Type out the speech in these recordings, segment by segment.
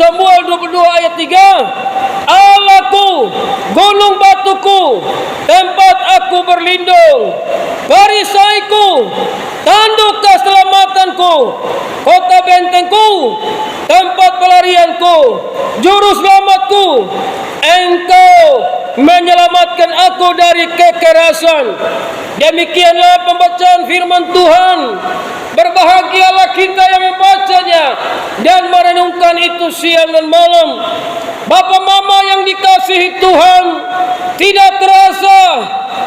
Samuel 22 ayat 3, Allahku, gunung batuku, tempat aku berlindung, perisaiku, tanduk keselamatanku, kota bentengku, tempat pelarianku, juru selamatku. Engkau menyelamatkan aku dari kekerasan. Demikianlah pembacaan firman Tuhan. Berbahagialah kita yang membacanya dan merenungkan itu siang dan malam. Bapak mama yang dikasihi Tuhan, tidak terasa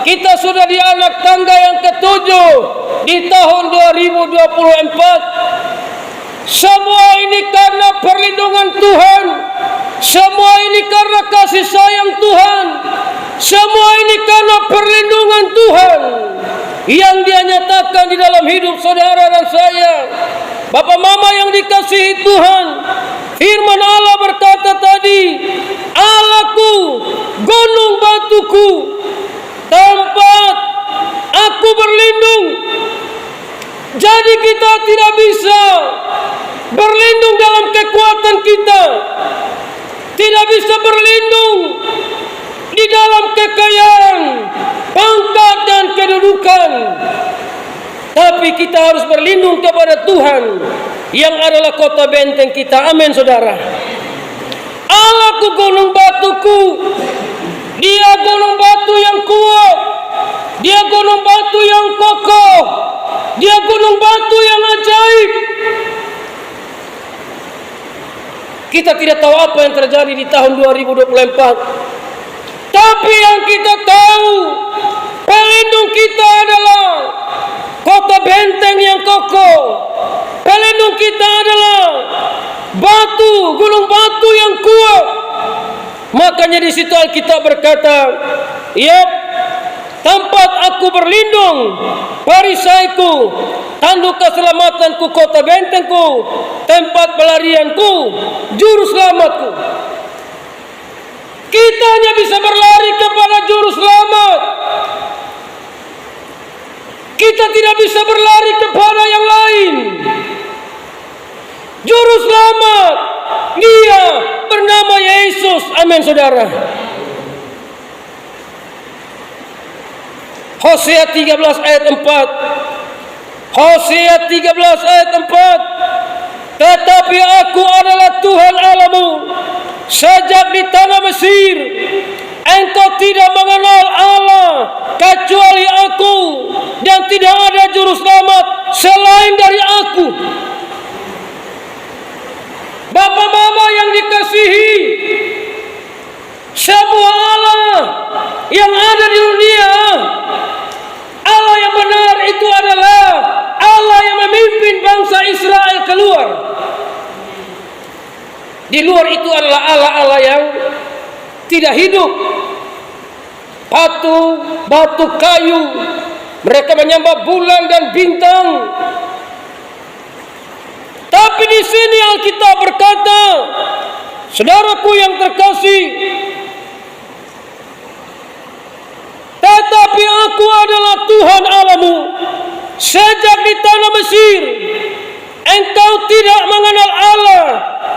kita sudah di anak tangga yang ke-7 di tahun 2024. Semua ini karena perlindungan Tuhan. Semua ini karena kasih sayang Tuhan. Semua ini karena perlindungan Tuhan yang Dia nyatakan di dalam hidup saudara dan saya. Bapak mama yang dikasihi Tuhan, firman Allah berkata tadi, Allahku, gunung batuku, tempat aku berlindung. Jadi kita tidak bisa berlindung dalam kekuatan kita, tidak bisa berlindung di dalam kekayaan, pangkat dan kedudukan. Tapi kita harus berlindung kepada Tuhan yang adalah kota benteng kita. Amin saudara. Allahku gunung batuku, Dia gunung batu yang kuat, Dia gunung batu yang kokoh, Dia gunung batu yang ajaib. Kita tidak tahu apa yang terjadi di tahun 2024. Tapi yang kita tahu, pelindung kita adalah kota benteng yang kokoh. Pelindung kita adalah batu, gunung batu yang kuat. Makanya di situ Alkitab berkata, "Yap, tempat aku berlindung, perisaiku, tanduk keselamatanku, kota bentengku, tempat pelarianku, juru selamatku." Kita hanya bisa berlari kepada juru selamat. Kita tidak bisa berlari kepada yang lain. Juru selamat, Dia bernama Yesus. Amin saudara. Hosea 13 ayat 4. Hosea 13 ayat 4. Tetapi aku adalah Tuhan Allahmu. Sejak di tanah Mesir, engkau tidak mengenal Allah kecuali aku, dan tidak ada juru selamat selain dari aku. Bapak mama yang dikasihi, semua Allah yang ada di dunia, Allah yang benar itu adalah Allah yang memimpin bangsa Israel keluar. Di luar itu adalah Allah-Allah yang tidak hidup, batu kayu. Mereka menyembah bulan dan bintang. Tapi di sini Alkitab berkata, saudaraku yang terkasih, tetapi aku adalah Tuhan Allahmu. Sejak di tanah Mesir, engkau tidak mengenal Allah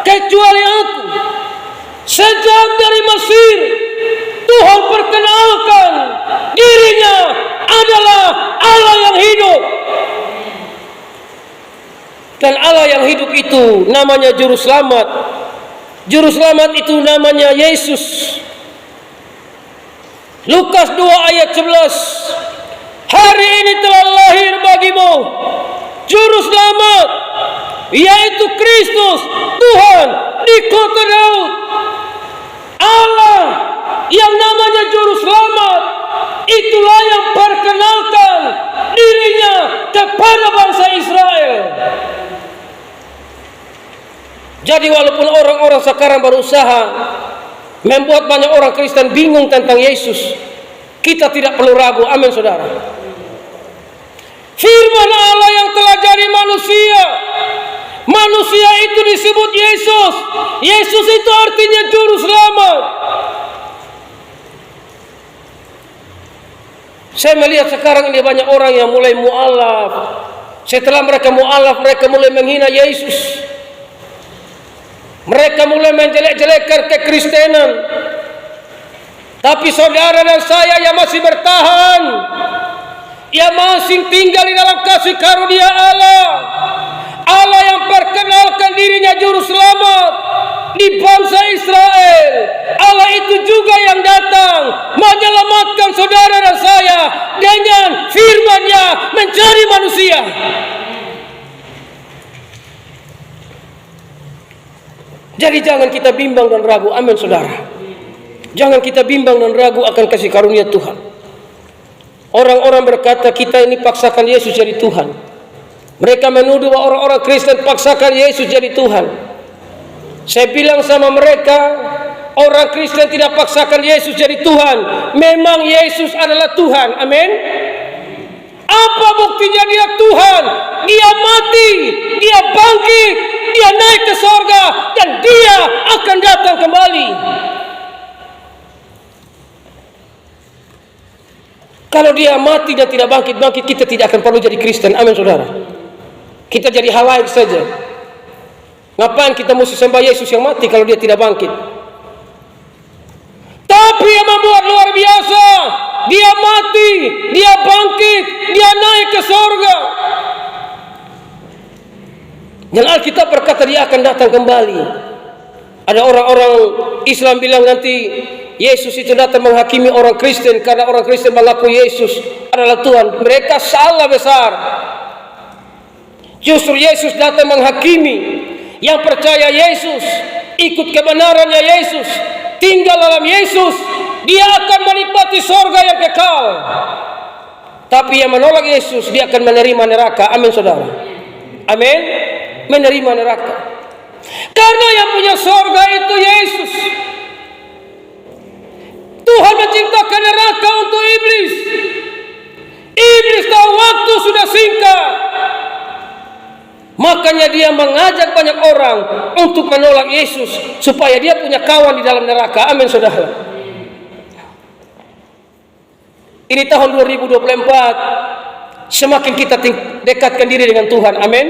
kecuali aku. Sejak dari Mesir, Tuhan perkenalkan dirinya adalah Allah yang hidup. Dan Allah yang hidup itu namanya Juru Selamat. Juru Selamat itu namanya Yesus. Lukas 2 ayat 11. Hari ini telah lahir bagimu Juru Selamat, yaitu Kristus Tuhan di kota Daud. Allah yang namanya Juru Selamat, itulah yang perkenalkan dirinya kepada bangsa Israel. Jadi walaupun orang-orang sekarang berusaha membuat banyak orang Kristen bingung tentang Yesus, kita tidak perlu ragu. Amin saudara. Firman Allah yang telah jadi manusia, manusia itu disebut Yesus. Yesus itu artinya Juru Selamat. Saya melihat sekarang ini banyak orang yang mulai mu'alaf. Setelah mereka mu'alaf, mereka mulai menghina Yesus. Mereka mulai menjelek-jelekkan kekristenan. Tapi saudara dan saya yang masih bertahan, yang masih tinggal di dalam kasih karunia Allah, Allah yang perkenalkan dirinya juru selamat di bangsa Israel, Allah itu juga yang datang menyelamatkan saudara dan saya dengan firman-Nya menjadi manusia. Jadi jangan kita bimbang dan ragu, amin saudara. Jangan kita bimbang dan ragu akan kasih karunia Tuhan. Orang-orang berkata kita ini paksakan Yesus jadi Tuhan. Mereka menuduh bahwa orang-orang Kristen paksakan Yesus jadi Tuhan. Saya bilang sama mereka, orang Kristen tidak paksakan Yesus jadi Tuhan. Memang Yesus adalah Tuhan, amin. Apa buktinya dia Tuhan? Dia mati, dia bangkit, dia naik ke sorga, dan dia akan datang kembali. Kalau dia mati dan tidak bangkit, kita tidak akan perlu jadi Kristen, amin saudara. Kita jadi hal lain saja. Ngapain kita mesti sembah Yesus yang mati kalau dia tidak bangkit? Tapi yang membuat luar biasa, dia mati, dia bangkit, dia naik ke sorga. Dan Alkitab berkata dia akan datang kembali. Ada orang-orang Islam bilang nanti Yesus itu datang menghakimi orang Kristen karena orang Kristen mengaku Yesus adalah Tuhan. Mereka salah besar. Justru Yesus datang menghakimi yang percaya Yesus, ikut kebenarannya Yesus, tinggal dalam Yesus, dia akan menikmati sorga yang kekal. Tapi yang menolak Yesus, dia akan menerima neraka. Amin saudara. Amin. Menerima neraka. Karena yang punya sorga itu Yesus. Tuhan menciptakan neraka untuk iblis. Iblis tahu waktu sudah singkat. Makanya dia mengajak banyak orang untuk menolak Yesus supaya dia punya kawan di dalam neraka. Amin saudara. Ini tahun 2024. Semakin kita dekatkan diri dengan Tuhan. Amin.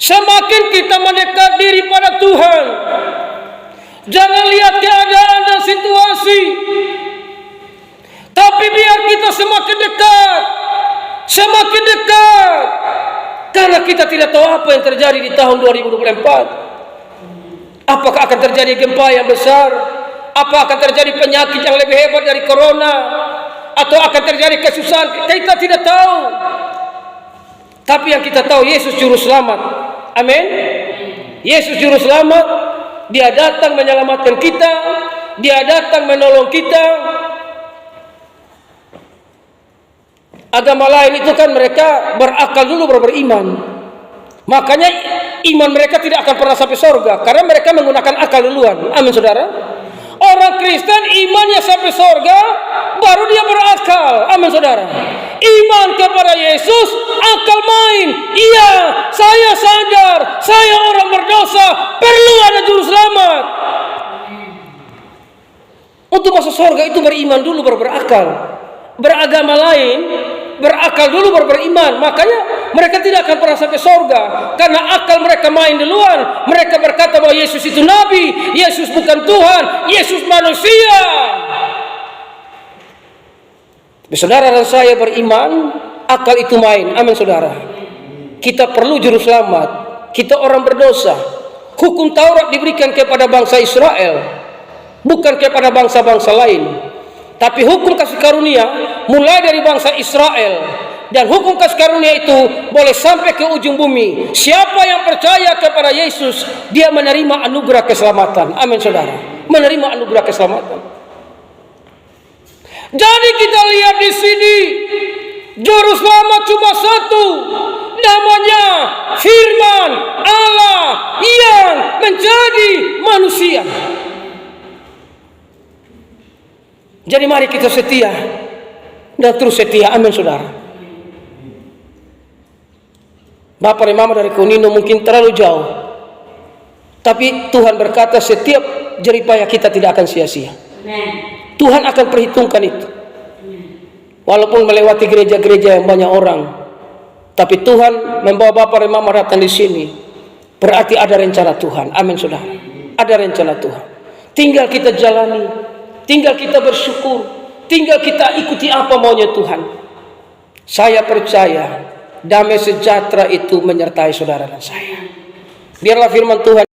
Semakin kita mendekat diri pada Tuhan. Jangan lihat keadaan dan situasi, tapi biar kita semakin dekat. Semakin dekat. Karena kita tidak tahu apa yang terjadi di tahun 2024. Apakah akan terjadi gempa yang besar? Apa akan terjadi penyakit yang lebih hebat dari corona? Atau akan terjadi kesusahan? Kita tidak tahu. Tapi yang kita tahu, Yesus juru selamat. Amin. Yesus juru selamat. Dia datang menyelamatkan kita. Dia datang menolong kita. Agama lain itu kan mereka berakal dulu baru beriman. Makanya iman mereka tidak akan pernah sampai surga karena mereka menggunakan akal duluan. Amin saudara. Orang Kristen imannya sampai surga baru dia berakal. Amin saudara. Iman kepada Yesus akal main. Iya, saya sadar saya orang berdosa, perlu ada juru selamat. Untuk masuk surga itu beriman dulu baru berakal. Beragama lain berakal dulu baru beriman. Makanya mereka tidak akan pernah sampai surga karena akal mereka main duluan. Mereka berkata bahwa Yesus itu nabi, Yesus bukan Tuhan, Yesus manusia. Saudara dan saya beriman, akal itu main. Amin saudara. Kita perlu juru selamat. Kita orang berdosa. Hukum Taurat diberikan kepada bangsa Israel, bukan kepada bangsa-bangsa lain. Tapi hukum kasih karunia mulai dari bangsa Israel. Dan hukum kasih karunia itu boleh sampai ke ujung bumi. Siapa yang percaya kepada Yesus, dia menerima anugerah keselamatan. Amin saudara. Menerima anugerah keselamatan. Jadi kita lihat di sini, juru selamat cuma satu, namanya Firman Allah yang menjadi manusia. Jadi mari kita setia dan terus setia. Amin saudara. Bapak dan Mama dari Kunino mungkin terlalu jauh, tapi Tuhan berkata setiap jeripaya kita tidak akan sia-sia. Tuhan akan perhitungkan itu. Walaupun melewati gereja-gereja yang banyak orang, tapi Tuhan membawa Bapak dan Mama datang di sini. Berarti ada rencana Tuhan. Amin saudara. Ada rencana Tuhan. Tinggal kita jalani, tinggal kita bersyukur, tinggal kita ikuti apa maunya Tuhan. Saya percaya damai sejahtera itu menyertai saudara dan saya. Biarlah firman Tuhan